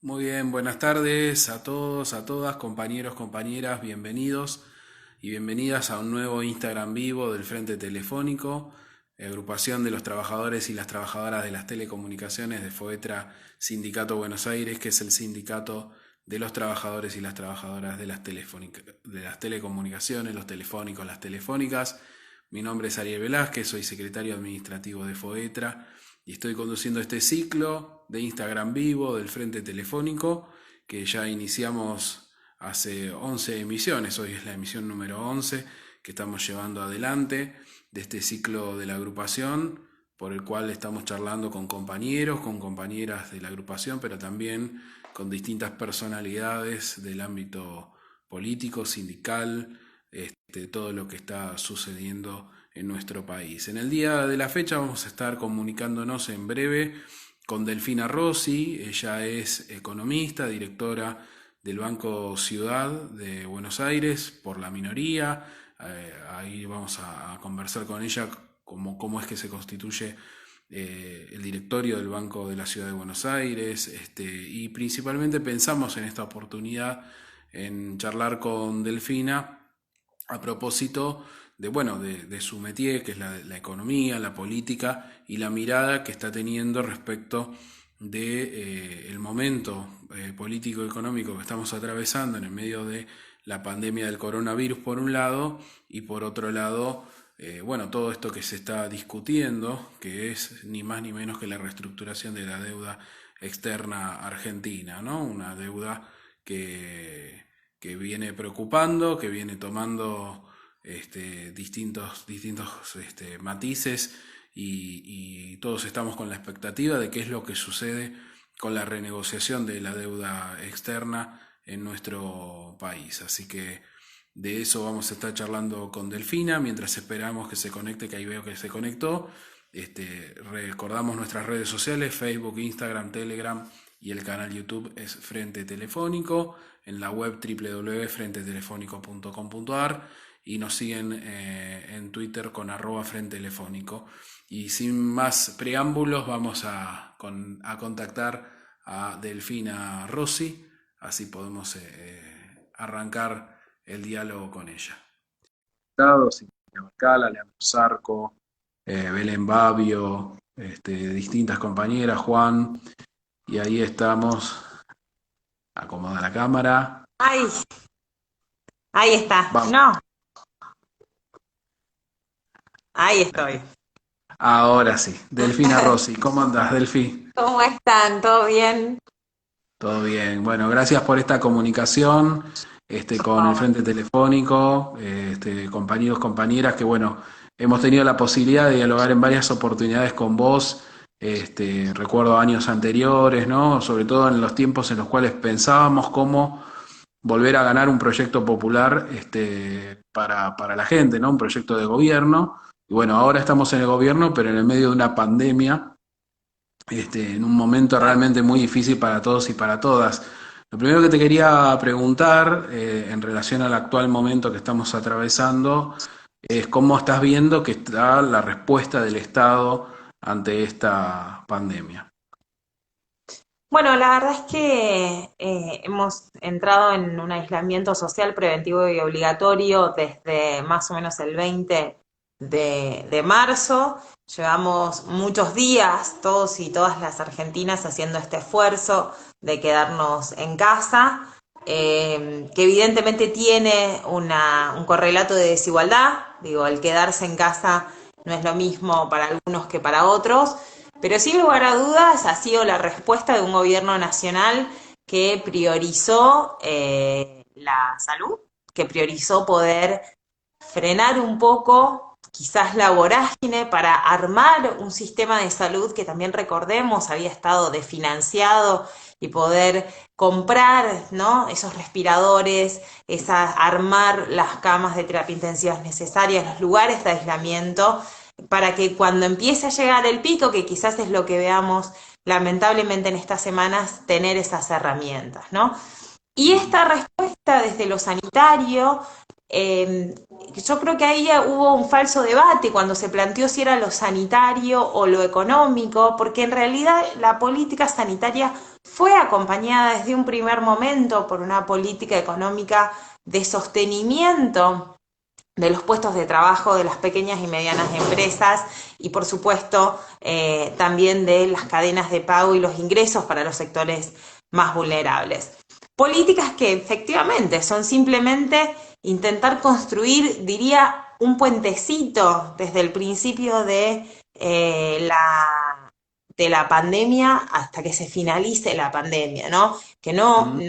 Muy bien, buenas tardes a todos, a todas, compañeros, compañeras, bienvenidos y bienvenidas a un nuevo Instagram vivo del Frente Telefónico, agrupación de los trabajadores y las trabajadoras de las telecomunicaciones de FOETRA Sindicato Buenos Aires, que es el sindicato de los trabajadores y las trabajadoras de de las telecomunicaciones, los telefónicos, las telefónicas. Mi nombre es Ariel Velázquez, soy secretario administrativo de FOETRA y estoy conduciendo este ciclo de Instagram vivo del Frente Telefónico que ya iniciamos hace 11 emisiones. Hoy es la emisión número 11 que estamos llevando adelante de este ciclo de la agrupación, por el cual estamos charlando con compañeros, con compañeras de la agrupación, pero también con distintas personalidades del ámbito político, sindical, todo lo que está sucediendo en nuestro país. En el día de la fecha vamos a estar comunicándonos en breve con Delfina Rossi. Ella es economista, directora del Banco Ciudad de Buenos Aires por la minoría. Ahí vamos a conversar con ella cómo es que se constituye el directorio del Banco de la Ciudad de Buenos Aires, y principalmente pensamos en esta oportunidad en charlar con Delfina a propósito de su métier, que es la economía, la política y la mirada que está teniendo respecto de el momento político y económico que estamos atravesando en el medio de la pandemia del coronavirus por un lado, y por otro lado, todo esto que se está discutiendo, que es ni más ni menos que la reestructuración de la deuda externa argentina, ¿no? Una deuda que viene preocupando, que viene tomando distintos matices, y todos estamos con la expectativa de qué es lo que sucede con la renegociación de la deuda externa en nuestro país. Así que de eso vamos a estar charlando con Delfina mientras esperamos que se conecte, que ahí veo que se conectó. Recordamos nuestras redes sociales: Facebook, Instagram, Telegram, y el canal YouTube es Frente Telefónico, en la web www.frentetelefónico.com.ar, y nos siguen en Twitter con @Frente Telefónico. Y sin más preámbulos vamos a contactar a Delfina Rossi, así podemos arrancar el diálogo con ella. Silvia Barcala, Leandro Zarco, Belén Babio, distintas compañeras, Juan, y ahí estamos. Acomoda la cámara. Ay, ahí está. Vamos. No, ahí estoy. Ahora sí. Delfina Rossi, ¿cómo andás, Delfi? ¿Cómo están? ¿Todo bien? Todo bien. Bueno, gracias por esta comunicación Por con el favor. Frente Telefónico, compañeros, compañeras, que bueno, hemos tenido la posibilidad de dialogar en varias oportunidades con vos. Recuerdo años anteriores, ¿no? Sobre todo en los tiempos en los cuales pensábamos cómo volver a ganar un proyecto popular, para la gente, ¿no? Un proyecto de gobierno. Y bueno, ahora estamos en el gobierno, pero en el medio de una pandemia, en un momento realmente muy difícil para todos y para todas. Lo primero que te quería preguntar, en relación al actual momento que estamos atravesando, es cómo estás viendo que está la respuesta del Estado ante esta pandemia. Bueno, la verdad es que hemos entrado en un aislamiento social preventivo y obligatorio desde más o menos el 20 de marzo. Llevamos muchos días, todos y todas las argentinas, haciendo este esfuerzo de quedarnos en casa, que evidentemente tiene un correlato de desigualdad. Digo, el quedarse en casa no es lo mismo para algunos que para otros, pero sin lugar a dudas ha sido la respuesta de un gobierno nacional que priorizó la salud, que priorizó poder frenar un poco quizás la vorágine para armar un sistema de salud que también, recordemos, había estado desfinanciado, y poder comprar, ¿no?, esos respiradores, armar las camas de terapia intensiva necesarias, los lugares de aislamiento, para que cuando empiece a llegar el pico, que quizás es lo que veamos lamentablemente en estas semanas, tener esas herramientas, ¿no? Y esta respuesta desde lo sanitario, eh, yo creo que ahí hubo un falso debate cuando se planteó si era lo sanitario o lo económico, porque en realidad la política sanitaria fue acompañada desde un primer momento por una política económica de sostenimiento de los puestos de trabajo de las pequeñas y medianas empresas y por supuesto también de las cadenas de pago y los ingresos para los sectores más vulnerables. Políticas que efectivamente son simplemente intentar construir, diría, un puentecito desde el principio de la pandemia hasta que se finalice la pandemia, ¿no? Que Mm.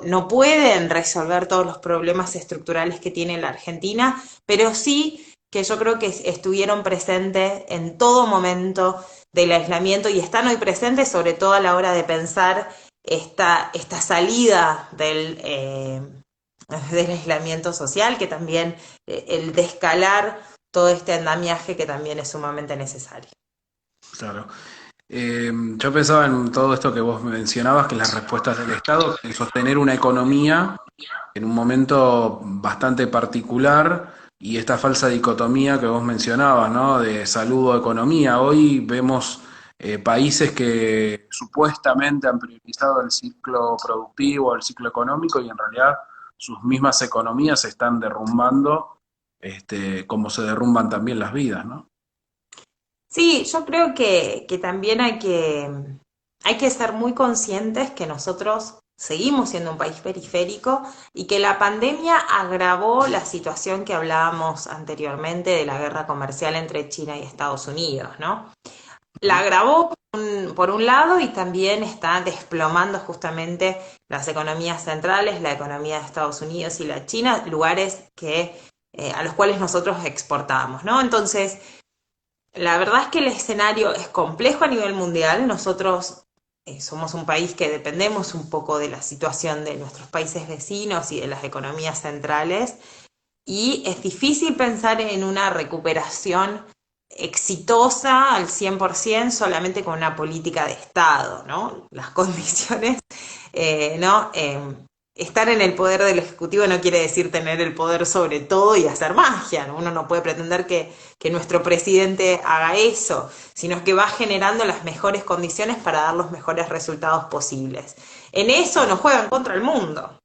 no pueden resolver todos los problemas estructurales que tiene la Argentina, pero sí que yo creo que estuvieron presentes en todo momento del aislamiento y están hoy presentes sobre todo a la hora de pensar esta salida del aislamiento social, que también el de escalar todo este andamiaje que también es sumamente necesario. Claro. Yo pensaba en todo esto que vos mencionabas, que las respuestas del Estado, en sostener una economía en un momento bastante particular y esta falsa dicotomía que vos mencionabas, ¿no? De salud o economía. Hoy vemos países que supuestamente han priorizado el ciclo productivo, el ciclo económico y en realidad sus mismas economías se están derrumbando, como se derrumban también las vidas, ¿no? Sí, yo creo que también hay que ser muy conscientes que nosotros seguimos siendo un país periférico y que la pandemia agravó la situación que hablábamos anteriormente de la guerra comercial entre China y Estados Unidos, ¿no? La agravó por un lado y también está desplomando justamente las economías centrales, la economía de Estados Unidos y la China, lugares a los cuales nosotros exportamos, ¿no? Entonces, la verdad es que el escenario es complejo a nivel mundial. Nosotros somos un país que dependemos un poco de la situación de nuestros países vecinos y de las economías centrales. Y es difícil pensar en una recuperación exitosa al 100% solamente con una política de Estado, ¿no? Las condiciones, ¿no? Estar en el poder del Ejecutivo no quiere decir tener el poder sobre todo y hacer magia, ¿no? Uno no puede pretender que nuestro presidente haga eso, sino que va generando las mejores condiciones para dar los mejores resultados posibles. En eso nos juegan contra el mundo.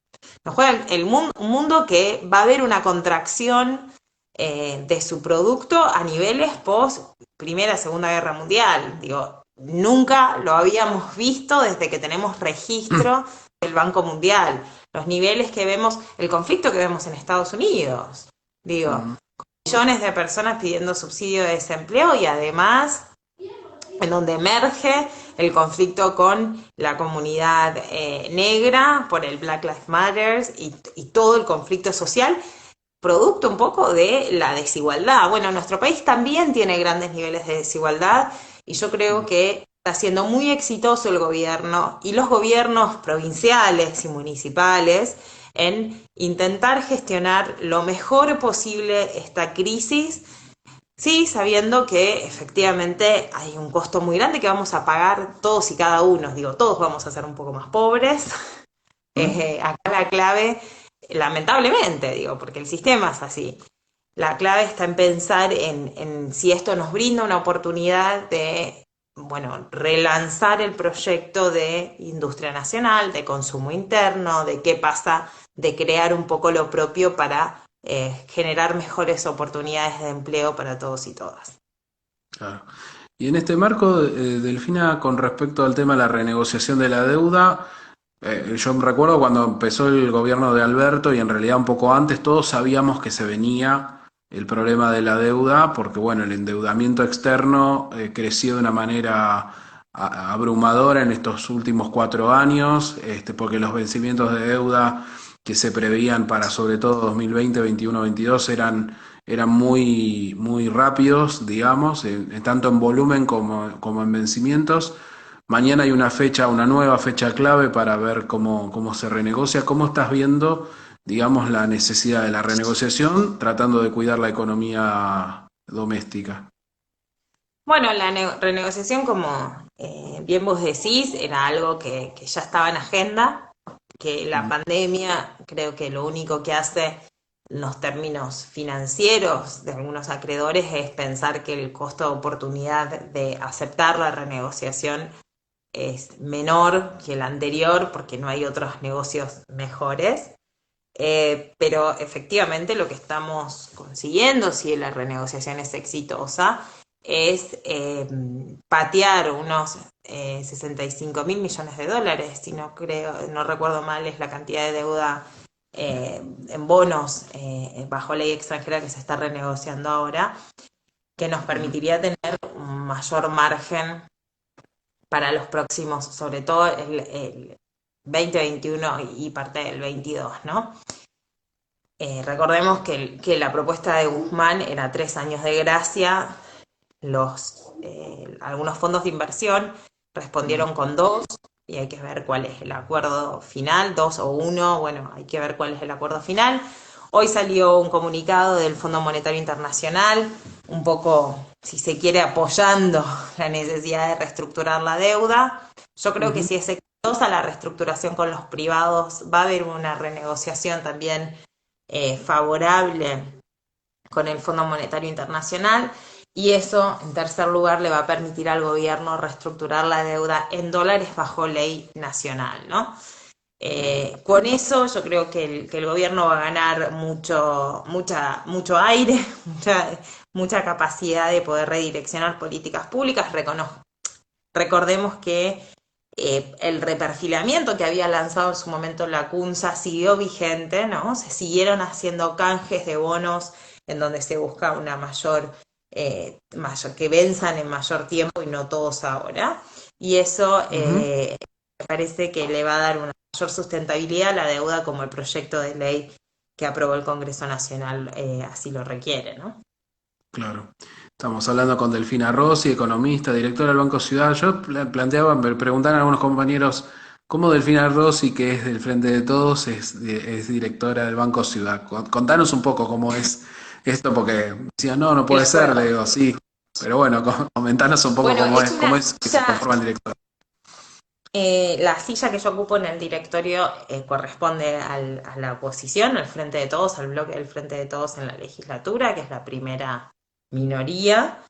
Nos juegan un mundo que va a haber una contracción de su producto a niveles post Primera, Segunda Guerra Mundial. Digo, nunca lo habíamos visto desde que tenemos registro del Banco Mundial. Los niveles que vemos, el conflicto que vemos en Estados Unidos. Digo, Mm. millones de personas pidiendo subsidio de desempleo y además en donde emerge el conflicto con la comunidad negra por el Black Lives Matter y todo el conflicto social, producto un poco de la desigualdad. Bueno, nuestro país también tiene grandes niveles de desigualdad y yo creo que está siendo muy exitoso el gobierno y los gobiernos provinciales y municipales en intentar gestionar lo mejor posible esta crisis. Sí, sabiendo que efectivamente hay un costo muy grande que vamos a pagar todos y cada uno. Digo, todos vamos a ser un poco más pobres. Mm. Acá la clave, lamentablemente, digo, porque el sistema es así. La clave está en pensar en si esto nos brinda una oportunidad de, bueno, relanzar el proyecto de industria nacional, de consumo interno, de qué pasa, de crear un poco lo propio para generar mejores oportunidades de empleo para todos y todas. Claro. Y en este marco, Delfina, con respecto al tema de la renegociación de la deuda, yo me recuerdo cuando empezó el gobierno de Alberto y en realidad un poco antes todos sabíamos que se venía el problema de la deuda porque bueno, el endeudamiento externo creció de una manera abrumadora en estos últimos 4 años, porque los vencimientos de deuda que se preveían para sobre todo 2020, 21, 22 eran muy, muy rápidos, digamos, tanto en volumen como en vencimientos. Mañana hay una fecha, una nueva fecha clave para ver cómo se renegocia. ¿Cómo estás viendo, digamos, la necesidad de la renegociación tratando de cuidar la economía doméstica? Bueno, la renegociación, como bien vos decís, era algo que ya estaba en agenda, que la Mm. pandemia creo que lo único que hace en los términos financieros de algunos acreedores es pensar que el costo de oportunidad de aceptar la renegociación es menor que el anterior porque no hay otros negocios mejores. Pero efectivamente lo que estamos consiguiendo, si la renegociación es exitosa, es patear unos 65.000 millones de dólares, si no creo, no recuerdo mal, es la cantidad de deuda en bonos bajo ley extranjera que se está renegociando ahora, que nos permitiría tener un mayor margen para los próximos, sobre todo el 2021 y parte del 22, ¿no? Recordemos que la propuesta de Guzmán era 3 años de gracia, algunos fondos de inversión respondieron con 2 y hay que ver cuál es el acuerdo final, 2 o 1, bueno, hay que ver cuál es el acuerdo final. Hoy salió un comunicado del Fondo Monetario Internacional, un poco, si se quiere, apoyando la necesidad de reestructurar la deuda. Yo creo que si es exitosa la reestructuración con los privados, va a haber una renegociación también favorable con el Fondo Monetario Internacional, y eso, en tercer lugar, le va a permitir al gobierno reestructurar la deuda en dólares bajo ley nacional, ¿no? Con eso yo creo que el gobierno va a ganar mucho aire, mucha capacidad de poder redireccionar políticas públicas. Recordemos que el reperfilamiento que había lanzado en su momento la CUNSA siguió vigente, ¿no? Se siguieron haciendo canjes de bonos en donde se busca una mayor, que venzan en mayor tiempo y no todos ahora. Y eso me parece que le va a dar una mayor sustentabilidad a la deuda, como el proyecto de ley que aprobó el Congreso Nacional así lo requiere, ¿no? Claro. Estamos hablando con Delfina Rossi, economista, directora del Banco Ciudad. Yo planteaba, me preguntaban algunos compañeros, ¿cómo Delfina Rossi, que es del Frente de Todos, es directora del Banco Ciudad? Contanos un poco cómo es esto, porque decían, no puede ser, le digo, sí. Pero bueno, comentanos un poco Bueno, cómo es que se conforma el directorio. La silla que yo ocupo en el directorio corresponde a la oposición, al Frente de Todos, al bloque del Frente de Todos en la legislatura, que es la primera minoría.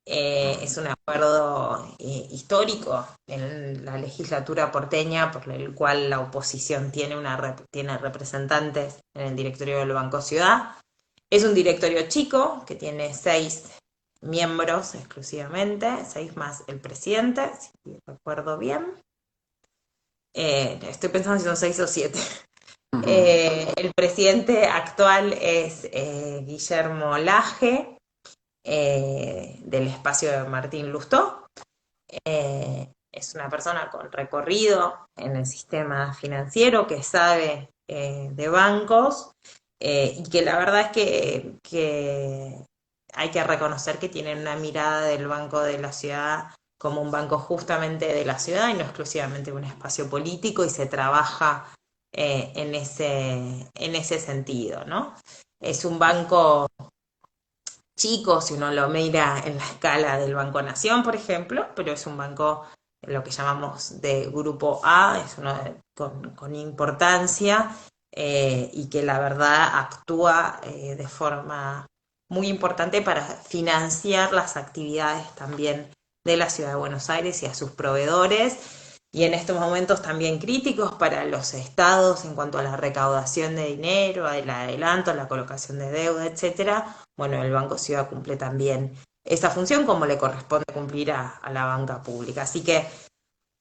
Es un acuerdo histórico en la legislatura porteña, por el cual la oposición tiene representantes en el directorio del Banco Ciudad. Es un directorio chico que tiene 6 miembros exclusivamente, 6 más el presidente, si recuerdo bien. Estoy pensando si son 6 o 7. El presidente actual es Guillermo Laje, del espacio de Martín Lustó. Es una persona con recorrido en el sistema financiero, que sabe de bancos, y que la verdad es que hay que reconocer que tienen una mirada del Banco de la Ciudad como un banco justamente de la ciudad y no exclusivamente un espacio político, y se trabaja en ese sentido, ¿no? Es un banco chico, si uno lo mira en la escala del Banco Nación, por ejemplo, pero es un banco, lo que llamamos de grupo A, es uno con importancia, y que la verdad actúa de forma muy importante para financiar las actividades también de la Ciudad de Buenos Aires y a sus proveedores, y en estos momentos también críticos para los estados en cuanto a la recaudación de dinero, el adelanto, la colocación de deuda, etcétera. Bueno, el Banco Ciudad cumple también esa función, como le corresponde cumplir a la banca pública. Así que,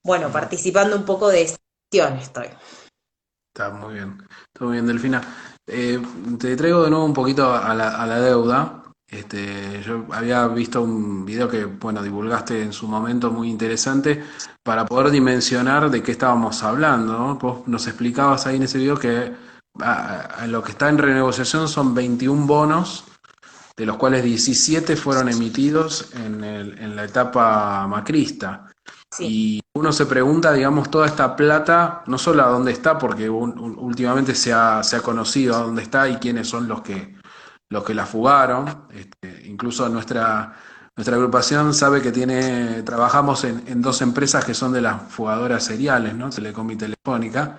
bueno, participando un poco de esa gestión estoy. Está muy bien, Delfina. Te traigo de nuevo un poquito a la deuda. Yo había visto un video que, bueno, divulgaste en su momento, muy interesante, para poder dimensionar de qué estábamos hablando, ¿no? Vos nos explicabas ahí en ese video que lo que está en renegociación son 21 bonos, de los cuales 17 fueron emitidos en la etapa macrista. Sí. Y uno se pregunta, digamos, toda esta plata, no solo a dónde está, porque últimamente se ha conocido a dónde está y quiénes son los que la fugaron. Incluso nuestra agrupación sabe que trabajamos en 2 empresas que son de las fugadoras seriales, ¿no? Telecom y Telefónica.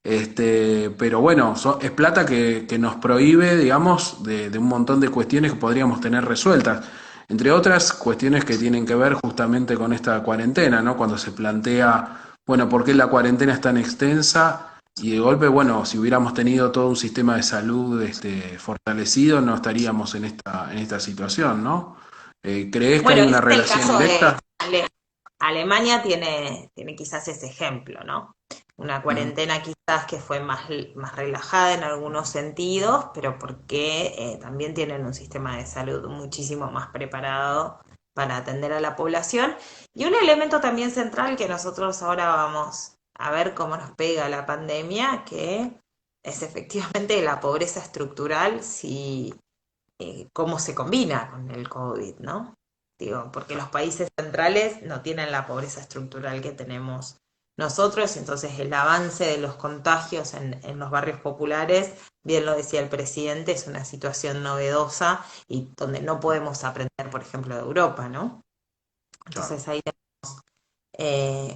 Pero bueno, es plata que nos prohíbe, digamos, de un montón de cuestiones que podríamos tener resueltas. entre otras cuestiones que tienen que ver justamente con esta cuarentena, ¿no? Cuando se plantea, bueno, ¿por qué la cuarentena es tan extensa? Y de golpe, bueno, si hubiéramos tenido todo un sistema de salud fortalecido, no estaríamos en esta situación, ¿no? ¿Crees que Bueno, hay ese una es el relación caso de directa? Alemania tiene quizás ese ejemplo, ¿no? Una Ujú, cuarentena quizás que fue más relajada en algunos sentidos, pero porque también tienen un sistema de salud muchísimo más preparado para atender a la población. Y un elemento también central que nosotros ahora vamos a ver cómo nos pega la pandemia, que es efectivamente la pobreza estructural, si cómo se combina con el COVID, ¿no? Digo, porque los países centrales no tienen la pobreza estructural que tenemos nosotros, entonces el avance de los contagios en los barrios populares, bien lo decía el presidente, es una situación novedosa y donde no podemos aprender, por ejemplo, de Europa, ¿no? claro. Entonces ahí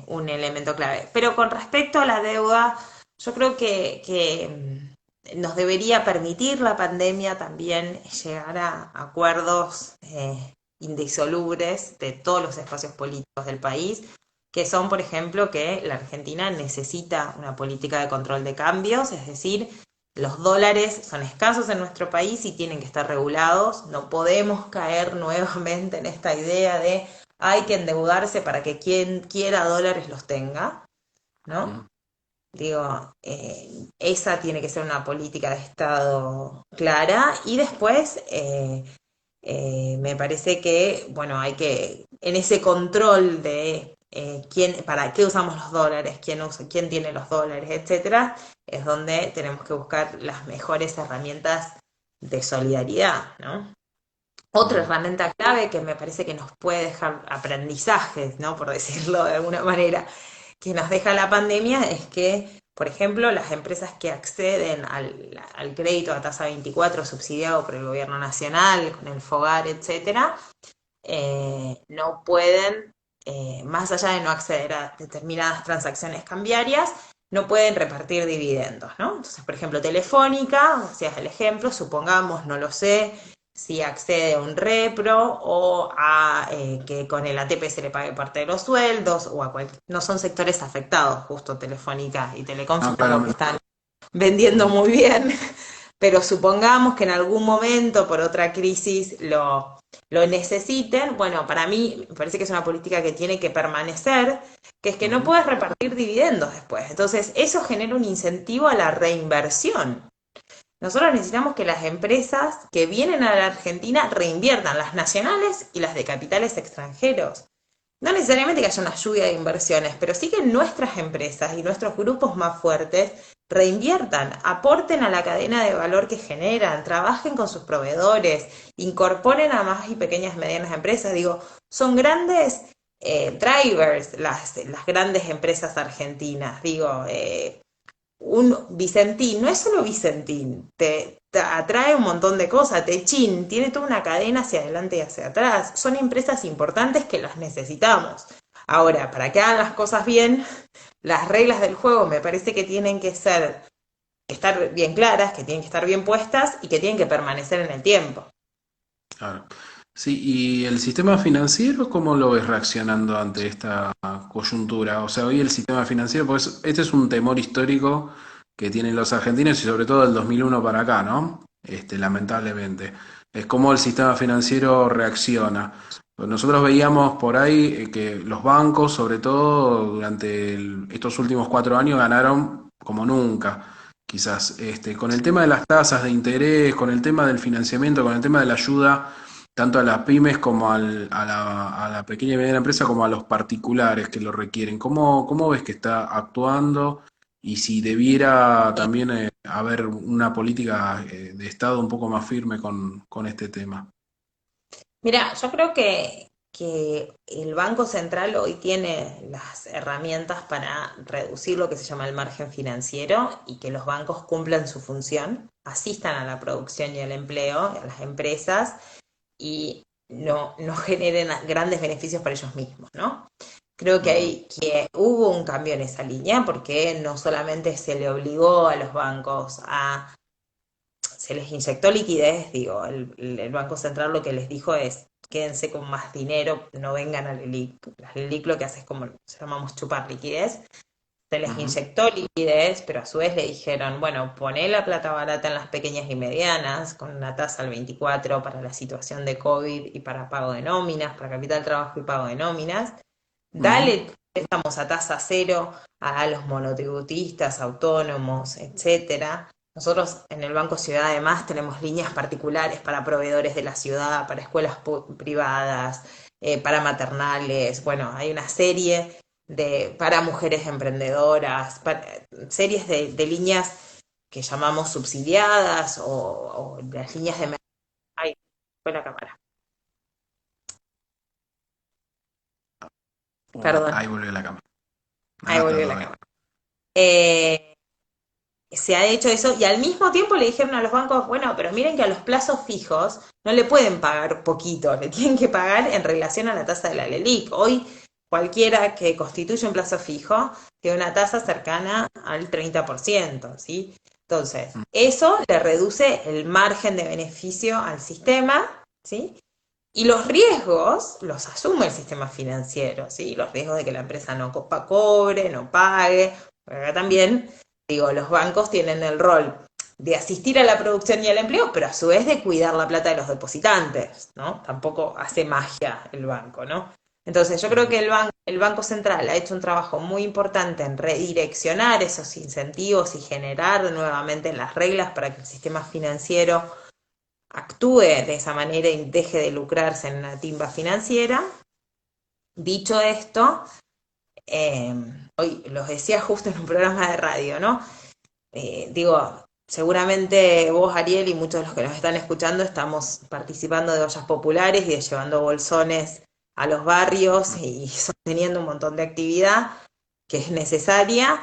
un elemento clave. Pero con respecto a la deuda, yo creo que nos debería permitir la pandemia también llegar a acuerdos indisolubles de todos los espacios políticos del país, que son, por ejemplo, que la Argentina necesita una política de control de cambios, es decir, los dólares son escasos en nuestro país y tienen que estar regulados. No podemos caer nuevamente en esta idea de hay que endeudarse para que quien quiera dólares los tenga, ¿no? Ujú. Digo, esa tiene que ser una política de Estado clara y después me parece que, bueno, hay que, en ese control de quién, para qué usamos los dólares, quién tiene los dólares, etcétera, es donde tenemos que buscar las mejores herramientas de solidaridad, ¿no? Otra Ujú. herramienta clave que me parece que nos puede dejar aprendizajes, ¿no? Por decirlo de alguna manera, que nos deja la pandemia es que, por ejemplo, las empresas que acceden al crédito a tasa 24 subsidiado por el gobierno nacional, con el FOGAR, etcétera, no pueden, más allá de no acceder a determinadas transacciones cambiarias, no pueden repartir dividendos, ¿no? Entonces, por ejemplo, Telefónica, hacías el ejemplo, supongamos, no lo sé, si accede a un repro o a que con el ATP se le pague parte de los sueldos o no son sectores afectados, justo Telefónica y Telecom, No, supongo que claramente. están vendiendo Ujú. muy bien, pero supongamos que en algún momento por otra crisis lo necesiten, bueno, para mí me parece que es una política que tiene que permanecer, que es que no Ujú. puedes repartir dividendos después. Entonces, eso genera un incentivo a la reinversión. Nosotros necesitamos que las empresas que vienen a la Argentina reinviertan, las nacionales y las de capitales extranjeros. No necesariamente que haya una lluvia de inversiones, pero sí que nuestras empresas y nuestros grupos más fuertes reinviertan, aporten a la cadena de valor que generan, trabajen con sus proveedores, incorporen a más y pequeñas y medianas empresas. Digo, son grandes drivers las grandes empresas argentinas. Digo, un Vicentín, no es solo Vicentín, te atrae un montón de cosas, Techin, tiene toda una cadena hacia adelante y hacia atrás, son empresas importantes que las necesitamos. Ahora, para que hagan las cosas bien, las reglas del juego me parece que tienen que estar bien claras, que tienen que estar bien puestas y que tienen que permanecer en el tiempo. Claro. Sí, ¿y el sistema financiero cómo lo ves reaccionando ante esta coyuntura? O sea, hoy el sistema financiero, pues este es un temor histórico que tienen los argentinos y sobre todo del 2001 para acá, ¿no? Lamentablemente. Es cómo el sistema financiero reacciona. Pues nosotros veíamos por ahí que los bancos, sobre todo durante estos últimos 4 años, ganaron como nunca. Quizás con el tema de las tasas de interés, con el tema del financiamiento, con el tema de la ayuda tanto a las pymes como a la pequeña y mediana empresa como a los particulares que lo requieren. ¿Cómo ves que está actuando? Y si debiera también haber una política de Estado un poco más firme con este tema. Mira, yo creo que el Banco Central hoy tiene las herramientas para reducir lo que se llama el margen financiero y que los bancos cumplan su función, asistan a la producción y al empleo, a las empresas y no generen grandes beneficios para ellos mismos, ¿no? Creo que, Ujú. que hubo un cambio en esa línea porque no solamente se le obligó a los bancos se les inyectó liquidez, digo, el Banco Central lo que les dijo es, quédense con más dinero, no vengan al LELIC. La LELIC lo que hace es como llamamos chupar liquidez. Se les Ujú, inyectó liquidez, pero a su vez le dijeron, bueno, poné la plata barata en las pequeñas y medianas, con una tasa al 24 para la situación de COVID y para pago de nóminas, para capital trabajo y pago de nóminas. ujú. Dale préstamos a tasa cero a los monotributistas, autónomos, etcétera. Nosotros en el Banco Ciudad además tenemos líneas particulares para proveedores de la ciudad, para escuelas privadas, para maternales. Bueno, hay una serie para mujeres emprendedoras, series de líneas que llamamos subsidiadas o las líneas de... Ay, fue la cámara. Perdón, Ahí volvió la cámara. ahí Está volvió todo la bien. cámara. Eh, Se ha hecho eso y al mismo tiempo le dijeron a los bancos, bueno, pero miren que a los plazos fijos no le pueden pagar poquito, le tienen que pagar en relación a la tasa de la LELIC. Hoy cualquiera que constituye un plazo fijo tiene una tasa cercana al 30%, ¿sí? Entonces, eso le reduce el margen de beneficio al sistema, ¿sí? Y los riesgos los asume el sistema financiero, ¿sí? Los riesgos de que la empresa no cobre, no pague. Acá también, digo, los bancos tienen el rol de asistir a la producción y al empleo, pero a su vez de cuidar la plata de los depositantes, ¿no? Tampoco hace magia el banco, ¿no? Entonces yo creo que el Banco Central ha hecho un trabajo muy importante en redireccionar esos incentivos y generar nuevamente las reglas para que el sistema financiero actúe de esa manera y deje de lucrarse en una timba financiera. Dicho esto, eh, hoy los decía justo en un programa de radio, ¿no? Digo, seguramente vos, Ariel, y muchos de los que nos están escuchando estamos participando de ollas populares y de llevando bolsones a los barrios y sosteniendo un montón de actividad que es necesaria,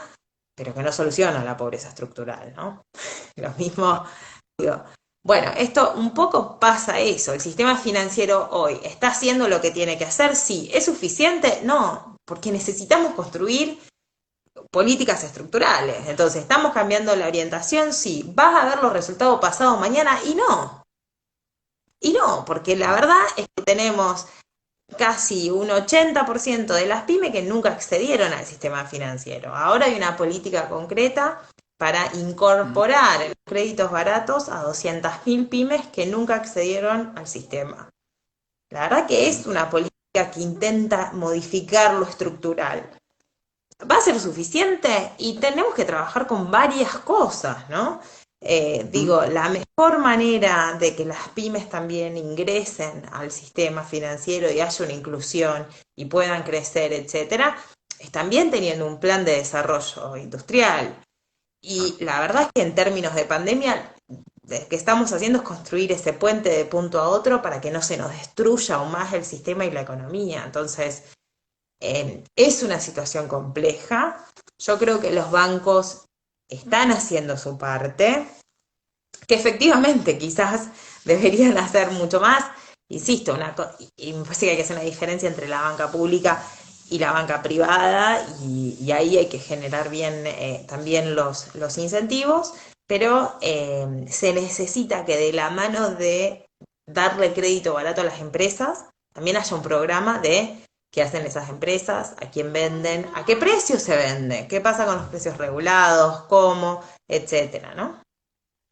pero que no soluciona la pobreza estructural, ¿no? Lo mismo, digo, bueno, esto un poco pasa eso. El sistema financiero hoy está haciendo lo que tiene que hacer, sí. ¿Es suficiente? No, porque necesitamos construir políticas estructurales. Entonces, ¿estamos cambiando la orientación? Sí. ¿Vas a ver los resultados pasado mañana? Y no. Y no, porque la verdad es que tenemos casi un 80% de las pymes que nunca accedieron al sistema financiero. Ahora hay una política concreta para incorporar los créditos baratos a 200.000 pymes que nunca accedieron al sistema. La verdad que es una política que intenta modificar lo estructural. ¿Va a ser suficiente? Y tenemos que trabajar con varias cosas, ¿no? Digo, la mejor manera de que las pymes también ingresen al sistema financiero y haya una inclusión y puedan crecer, etcétera, es también teniendo un plan de desarrollo industrial. Y la verdad es que en términos de pandemia, lo que estamos haciendo es construir ese puente de punto a otro para que no se nos destruya aún más el sistema y la economía. Entonces, es una situación compleja. Yo creo que los bancos están haciendo su parte, que efectivamente quizás deberían hacer mucho más. Insisto, y me parece que hay que hacer una diferencia entre la banca pública y la banca privada, y ahí hay que generar bien también los incentivos, pero se necesita que de la mano de darle crédito barato a las empresas, también haya un programa de qué hacen esas empresas, a quién venden, a qué precio se vende, qué pasa con los precios regulados, cómo, etcétera, ¿no?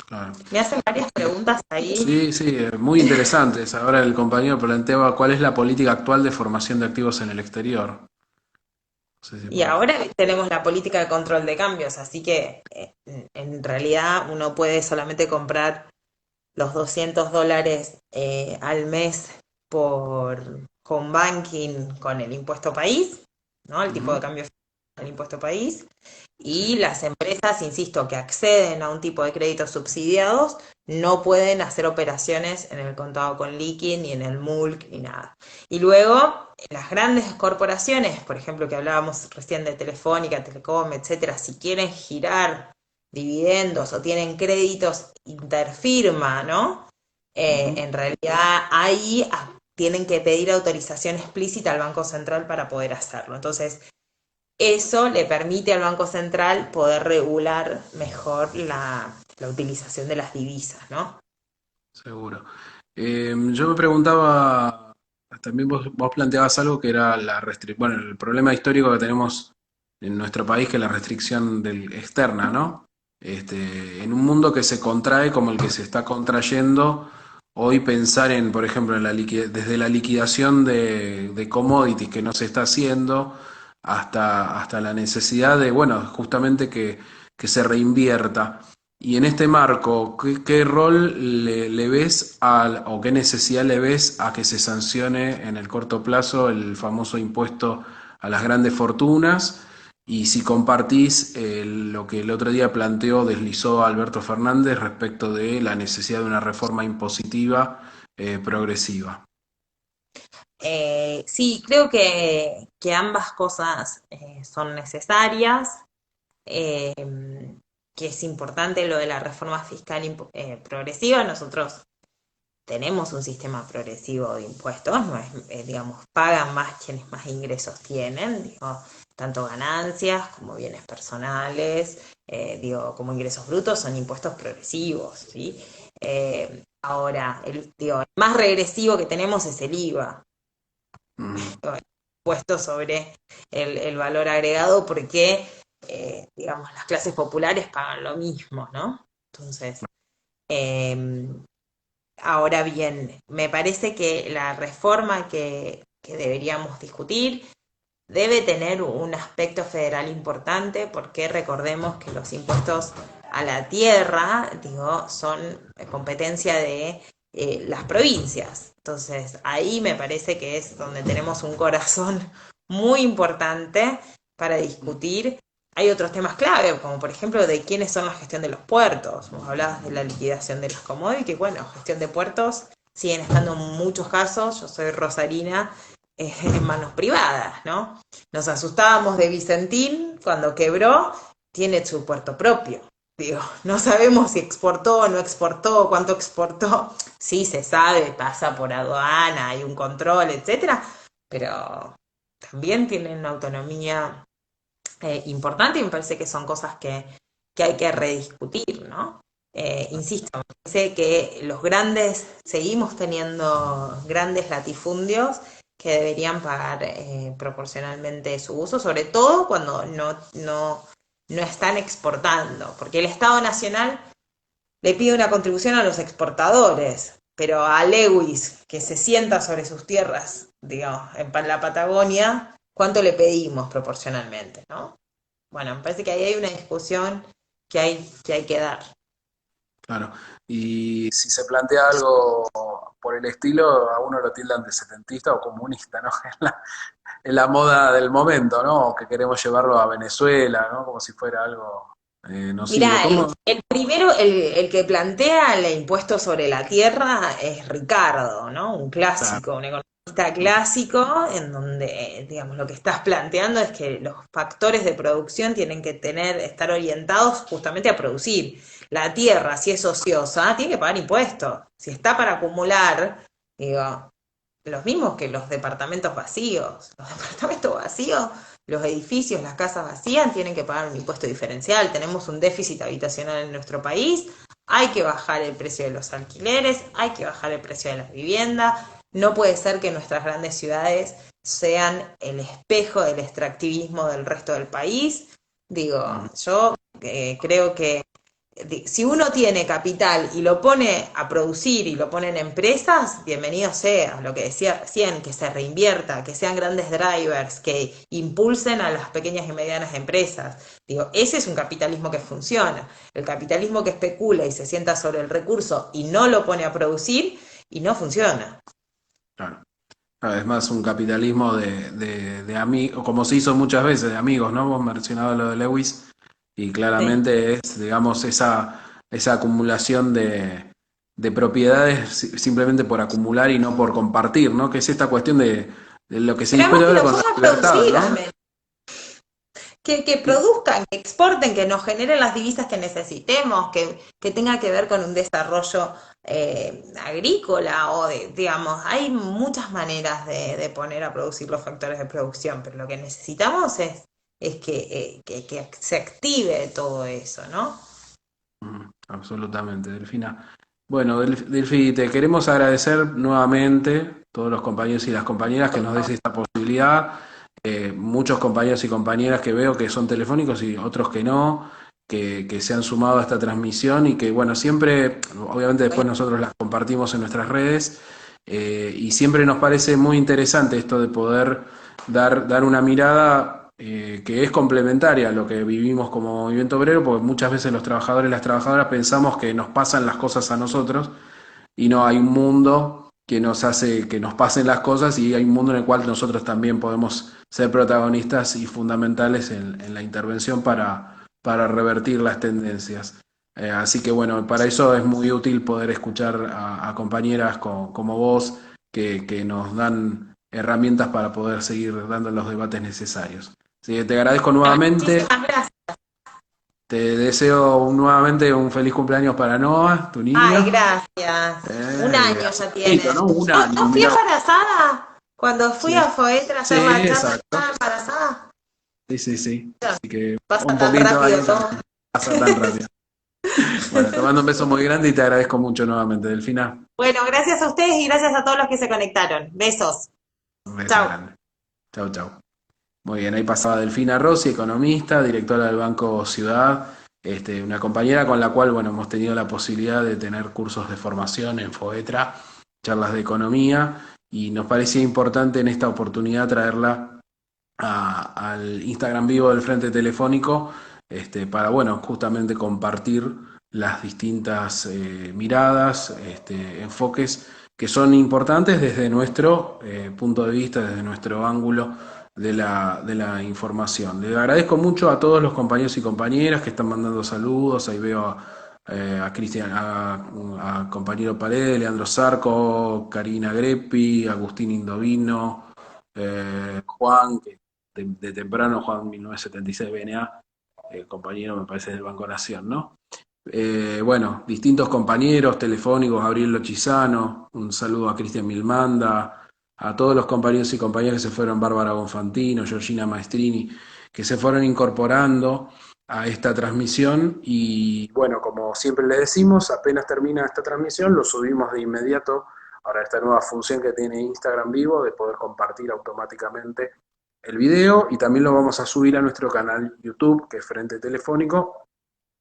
Claro. Me hacen varias preguntas ahí. Sí, sí, muy interesantes. Ahora el compañero planteaba cuál es la política actual de formación de activos en el exterior. No sé si Y por ahí. ahora tenemos la política de control de cambios, así que en realidad uno puede solamente comprar los $200 al mes por home banking con el impuesto país, ¿no? El tipo de Ujú, cambio del impuesto país. sí, Y las empresas, insisto, que acceden a un tipo de créditos subsidiados, no pueden hacer operaciones en el contado con liqui, ni en el MULC, ni nada. Y luego, las grandes corporaciones, por ejemplo, que hablábamos recién de Telefónica, Telecom, etcétera, si quieren girar dividendos o tienen créditos interfirma, ¿no? ujú, En realidad ahí tienen que pedir autorización explícita al Banco Central para poder hacerlo. Entonces, eso le permite al Banco Central poder regular mejor la utilización de las divisas, ¿no? seguro. Yo me preguntaba también vos planteabas algo que era la restricción, bueno, el problema histórico que tenemos en nuestro país, que es la restricción externa, ¿no? En un mundo que se contrae como el que se está contrayendo, hoy pensar en, por ejemplo, desde la liquidación de commodities que no se está haciendo, hasta la necesidad de, bueno, justamente que se reinvierta. Y en este marco, ¿qué rol le ves o qué necesidad le ves a que se sancione en el corto plazo el famoso impuesto a las grandes fortunas? Y si compartís lo que el otro día planteó, deslizó Alberto Fernández respecto de la necesidad de una reforma impositiva progresiva. Sí, creo que ambas cosas son necesarias, eh, que es importante lo de la reforma fiscal progresiva. Nosotros tenemos un sistema progresivo de impuestos, no es, digamos, pagan más quienes más ingresos tienen, digo, tanto ganancias como bienes personales, digo, como ingresos brutos son impuestos progresivos, ¿sí? Ahora, digo, el más regresivo que tenemos es el IVA, Mm, puesto sobre el valor agregado porque, digamos, las clases populares pagan lo mismo, ¿no? Entonces, eh, ahora bien, me parece que la reforma que deberíamos discutir debe tener un aspecto federal importante porque recordemos que los impuestos a la tierra, digo, son competencia de las provincias. Entonces, ahí me parece que es donde tenemos un corazón muy importante para discutir. Hay otros temas clave, como por ejemplo de quiénes son la gestión de los puertos. Vos hablabas de la liquidación de los commodities, bueno, gestión de puertos siguen estando en muchos casos, yo soy rosarina, en manos privadas, ¿no? Nos asustábamos de Vicentín cuando quebró, tiene su puerto propio. Digo, no sabemos si exportó o no exportó, cuánto exportó. Sí se sabe, pasa por aduana, hay un control, etcétera, pero también tienen una autonomía importante y me parece que son cosas que hay que rediscutir, ¿no? Insisto, me parece que los grandes, seguimos teniendo grandes latifundios que deberían pagar proporcionalmente su uso, sobre todo cuando no están exportando, porque el Estado Nacional le pide una contribución a los exportadores, pero a Lewis, que se sienta sobre sus tierras, digamos, en la Patagonia, ¿cuánto le pedimos proporcionalmente, no? Bueno, me parece que ahí hay una discusión que hay que dar. claro. Y si se plantea algo por el estilo, a uno lo tildan de setentista o comunista, ¿no? Es la moda del momento, ¿no? Que queremos llevarlo a Venezuela, ¿no? Como si fuera algo nocivo. Mira, el, ¿Cómo? el primero, el que plantea el impuesto sobre la tierra es Ricardo, ¿no? Un Claro. clásico, un economista clásico, en donde, digamos, lo que estás planteando es que los factores de producción tienen que estar orientados justamente a producir. La tierra, si es ociosa, tiene que pagar impuestos. Si está para acumular, digo, los mismos que los departamentos vacíos. Los departamentos vacíos, los edificios, las casas vacías tienen que pagar un impuesto diferencial. Tenemos un déficit habitacional en nuestro país. Hay que bajar el precio de los alquileres, hay que bajar el precio de las viviendas. No puede ser que nuestras grandes ciudades sean el espejo del extractivismo del resto del país. Digo, Mm, yo creo que si uno tiene capital y lo pone a producir y lo pone en empresas, bienvenido sea, lo que decía recién, que se reinvierta, que sean grandes drivers, que impulsen a las pequeñas y medianas empresas. Digo, ese es un capitalismo que funciona. El capitalismo que especula y se sienta sobre el recurso y no lo pone a producir y no funciona. claro. Claro, es más un capitalismo de amigos, como se hizo muchas veces, de amigos, ¿no? Vos mencionabas lo de Lewis y Sí. claramente es, digamos, esa acumulación de propiedades simplemente por acumular y no por compartir, ¿no? Que es esta cuestión de lo que se Pero además discute que ahora lo con la ponga a libertad, producir, ¿no? que produzcan, que exporten, que nos generen las divisas que necesitemos, que tenga que ver con un desarrollo agrícola o digamos, hay muchas maneras de poner a producir los factores de producción, pero lo que necesitamos es que se active todo eso, ¿no? Absolutamente, Delfina. Bueno, Delfi, te queremos agradecer nuevamente todos los compañeros y las compañeras que nos des esta posibilidad. Muchos compañeros y compañeras que veo que son telefónicos y otros que no, que se han sumado a esta transmisión y que, bueno, siempre, obviamente después nosotros las compartimos en nuestras redes y siempre nos parece muy interesante esto de poder dar una mirada que es complementaria a lo que vivimos como movimiento obrero, porque muchas veces los trabajadores y las trabajadoras pensamos que nos pasan las cosas a nosotros y no, hay un mundo que nos hace que nos pasen las cosas y hay un mundo en el cual nosotros también podemos ser protagonistas y fundamentales en la intervención para revertir las tendencias. Así que bueno, para eso es muy útil poder escuchar a compañeras como vos que nos dan herramientas para poder seguir dando los debates necesarios. Así que te agradezco nuevamente. Muchísimas gracias. Te deseo nuevamente un feliz cumpleaños para Noah, tu niño. Ay, gracias. Un año ya tiene. ¿No? Un año, ¿No fui mirá. embarazada? Cuando fui Sí. a Foetra a hacer Sí, la charla, exacto. ¿estaba embarazada? Sí. Así que Pasa un tan poquito rápido ahí todo. pasa tan rápido. Bueno, te mando un beso muy grande y te agradezco mucho nuevamente, Delfina. Bueno, gracias a ustedes y gracias a todos los que se conectaron. Besos. Un beso Chao. grande. Chau. Muy bien, ahí pasaba Delfina Rossi, economista, directora del Banco Ciudad, una compañera con la cual, bueno, hemos tenido la posibilidad de tener cursos de formación en FOETRA, charlas de economía, y nos parecía importante en esta oportunidad traerla al Instagram vivo del Frente Telefónico, para, bueno, justamente compartir las distintas miradas, enfoques que son importantes desde nuestro punto de vista, desde nuestro ángulo de la información. Le agradezco mucho a todos los compañeros y compañeras que están mandando saludos. Ahí veo a Cristian, a compañero Paredes, Leandro Zarco, Karina Greppi, Agustín Indovino, Juan, que de temprano, Juan 1976 BNA, compañero me parece del Banco Nación, ¿no? Bueno, distintos compañeros telefónicos, Gabriel Lochizano, un saludo a Cristian Milmanda, a todos los compañeros y compañeras que se fueron, Bárbara Bonfantino, Georgina Maestrini, que se fueron incorporando a esta transmisión y bueno, como siempre le decimos, apenas termina esta transmisión, lo subimos de inmediato. Ahora esta nueva función que tiene Instagram Vivo de poder compartir automáticamente el video y también lo vamos a subir a nuestro canal YouTube, que es Frente Telefónico,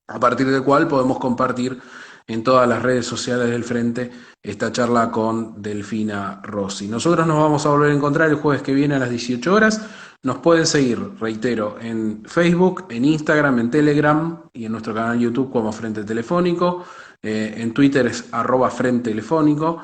a partir del cual podemos compartir en todas las redes sociales del Frente esta charla con Delfina Rossi. Nosotros nos vamos a volver a encontrar el jueves que viene a las 18 horas. Nos pueden seguir, reitero, en Facebook, en Instagram, en Telegram y en nuestro canal YouTube como Frente Telefónico. En Twitter es @Frente Telefónico.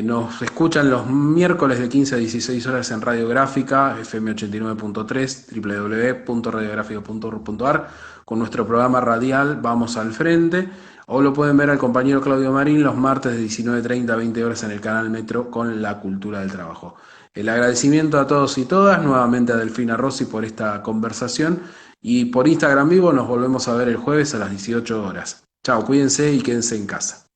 Nos escuchan los miércoles de 15 a 16 horas en Radiográfica, FM 89.3, www.radiográfica.org.ar, con nuestro programa radial Vamos al Frente, o lo pueden ver al compañero Claudio Marín los martes de 19:30 a 20 horas en el canal Metro con La Cultura del Trabajo. El agradecimiento a todos y todas, nuevamente a Delfina Rossi por esta conversación, y por Instagram Vivo nos volvemos a ver el jueves a las 18 horas. Chao, cuídense y quédense en casa.